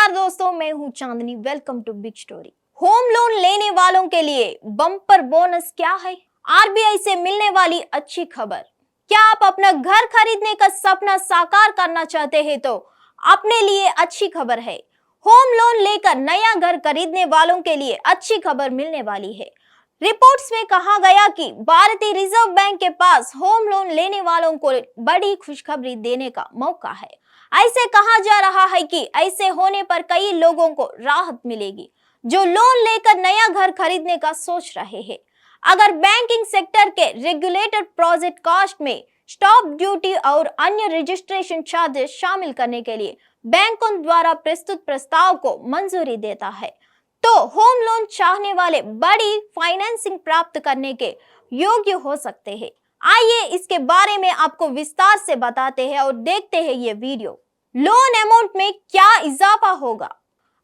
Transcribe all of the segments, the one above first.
नमस्कार दोस्तों, मैं हूं Chandni. Welcome to Big Story. Home loan लेने वालों के लिए बम्पर बोनस क्या है? आरबीआई से मिलने वाली अच्छी खबर। क्या आप अपना घर खरीदने का सपना साकार करना चाहते हैं तो अपने लिए अच्छी खबर है। होम लोन लेकर नया घर खरीदने वालों के लिए अच्छी खबर मिलने वाली है। रिपोर्ट्स में कहा गया कि भारतीय रिजर्व बैंक के पास होम लोन लेने वालों को बड़ी खुशखबरी देने का मौका है। ऐसे कहा जा रहा है कि ऐसे होने पर कई लोगों को राहत मिलेगी जो लोन लेकर नया घर खरीदने का सोच रहे हैं। अगर बैंकिंग सेक्टर के रेगुलेटेड प्रोजेक्ट कॉस्ट में स्टॉप ड्यूटी और अन्य रजिस्ट्रेशन चार्जेस शामिल करने के लिए बैंकों द्वारा प्रस्तुत प्रस्ताव को मंजूरी देता है तो होम लोन चाहने वाले बड़ी फाइनेंसिंग प्राप्त करने के योग्य हो सकते हैं। आइए इसके बारे में आपको विस्तार से बताते हैं और देखते हैं ये वीडियो। लोन अमाउंट में क्या इजाफा होगा?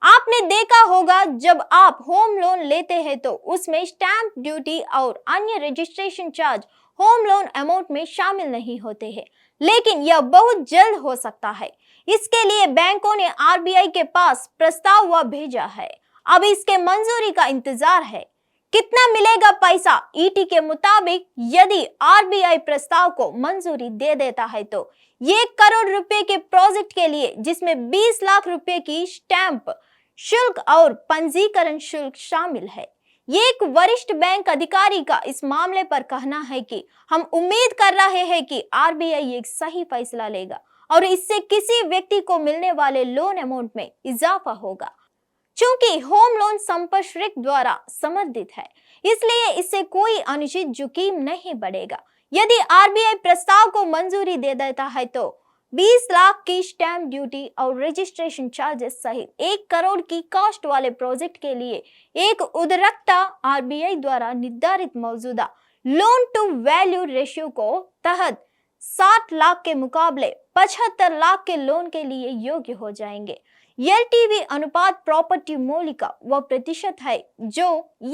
आपने देखा होगा जब आप होम लोन लेते हैं तो उसमें स्टैंप ड्यूटी और अन्य registration charge home loan amount में शामिल नहीं होते हैं, लेकिन यह बहुत जल्द हो सकता है। इसके लिए बैंकों ने आरबीआई के पास प्रस्ताव भेजा है। अब इसके मंजूरी का इंतजार है। कितना मिलेगा पैसा? ईटी के मुताबिक यदि आरबीआई प्रस्ताव को मंजूरी दे देता है तो 1 करोड़ रुपए के प्रोजेक्ट के लिए, जिसमें 20 लाख रुपए की स्टैंप शुल्क और पंजीकरण शुल्क शामिल है। एक वरिष्ठ बैंक अधिकारी का इस मामले पर कहना है कि हम उम्मीद कर रहे हैं कि आरबीआई एक सही फैसला लेगा और इससे किसी व्यक्ति को मिलने वाले लोन अमाउंट में इजाफा होगा। चूंकि होम लोन संपार्श्विक द्वारा समर्थित है, इसलिए इससे कोई अनुचित जोखिम नहीं बढ़ेगा। यदि आरबीआई प्रस्ताव को मंजूरी दे देता है तो 20 लाख की स्टैंप ड्यूटी और रजिस्ट्रेशन चार्जेस सहित 1 करोड़ की कॉस्ट वाले प्रोजेक्ट के लिए एक उदारता आरबीआई द्वारा निर्धारित मौजूदा लोन टू वैल्यू रेशियो को तहत 60 लाख के मुकाबले 75 लाख के लोन के लिए योग्य हो जाएंगे। एलटीवी अनुपात प्रॉपर्टी मूल्य का वह प्रतिशत है जो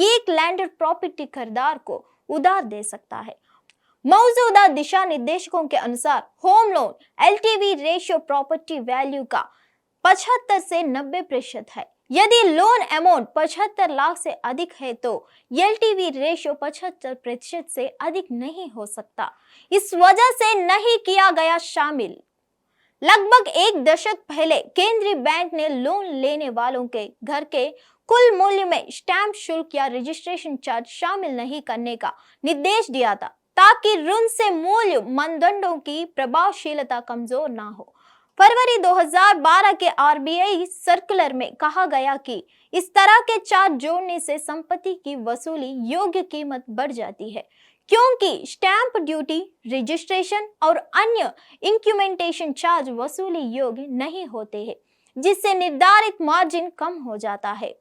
एक लैंडेड प्रॉपर्टी खरीदार को उधार दे सकता है। मौजूदा दिशा निर्देशों के अनुसार home loan LTV ratio property value का 75 से 90% है। यदि लोन अमाउंट 75 लाख से अधिक है तो एलटीवी रेशियो 75% से अधिक नहीं हो सकता। इस वजह से नहीं किया गया शामिल। लगभग 1 दशक पहले केंद्रीय बैंक ने लोन लेने वालों के घर के कुल मूल्य में स्टैंप शुल्क या रजिस्ट्रेशन चार्ज शामिल नहीं करने का निर्देश दिया था, ताकि ऋण से मूल्य मानदंडों की प्रभावशीलता कमजोर ना हो। फरवरी 2012 के आरबीआई सर्कुलर में कहा गया कि इस तरह के चार्ज जोड़ने से संपत्ति की वसूली योग्य कीमत बढ़ जाती है, क्योंकि स्टैंप ड्यूटी, रजिस्ट्रेशन और अन्य इंक्यूमेंटेशन चार्ज वसूली योग्य नहीं होते हैं, जिससे निर्धारित मार्जिन कम हो जाता है।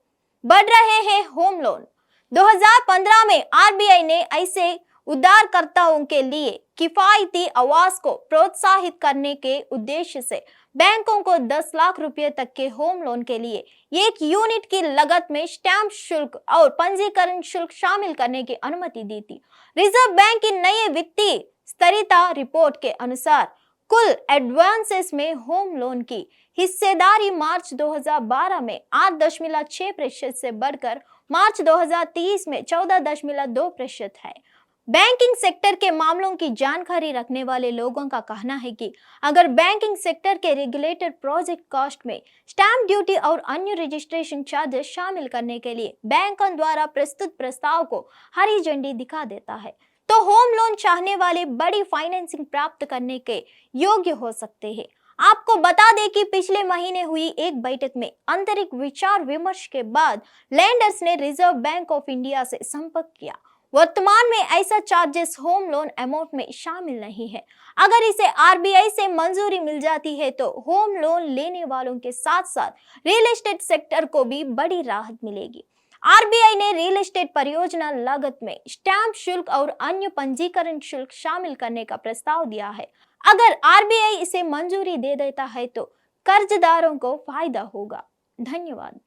बढ़ रहे हैं होम लोन। 2015 में आरबीआई ने ऐसे उधारकर्ताओं के लिए किफायती आवास को प्रोत्साहित करने के उद्देश्य से बैंकों को 10 लाख रुपए तक के होम लोन के लिए 1 यूनिट की लागत में स्टैंप शुल्क और पंजीकरण शुल्क शामिल करने की अनुमति दी थी। रिजर्व बैंक की नई वित्तीय स्थिरता रिपोर्ट के अनुसार कुल एडवांसेस में होम लोन की हिस्सेदारी मार्च 2012 में 8.6% से बढ़कर मार्च 2030 में 14.2% है। बैंकिंग सेक्टर के मामलों की जानकारी रखने वाले लोगों का कहना है कि अगर बैंकिंग सेक्टर के रेगुलेटेड प्रोजेक्ट कॉस्ट में स्टैंप ड्यूटी और अन्य रजिस्ट्रेशन चार्जेस शामिल करने के लिए बैंकों द्वारा प्रस्तुत प्रस्ताव को हरी झंडी दिखा देता है तो होम लोन चाहने वाले बड़ी फाइनेंसिंग प्राप्त करने के योग्य हो सकते हैं। आपको बता दें कि पिछले महीने हुई एक बैठक में आंतरिक विचार विमर्श के बाद लैंडर्स ने रिजर्व बैंक ऑफ इंडिया से संपर्क किया। वर्तमान में ऐसा चार्जेस होम लोन अमाउंट में शामिल नहीं है। अगर इसे आरबीआई से मंजूरी मिल जाती है तो होम लोन लेने वालों के साथ साथ रियल एस्टेट सेक्टर को भी बड़ी राहत मिलेगी। आरबीआई ने रियल एस्टेट परियोजना लागत में स्टैंप शुल्क और अन्य पंजीकरण शुल्क शामिल करने का प्रस्ताव दिया है। अगर आरबीआई इसे मंजूरी दे देता है तो कर्जदारों को फायदा होगा। धन्यवाद।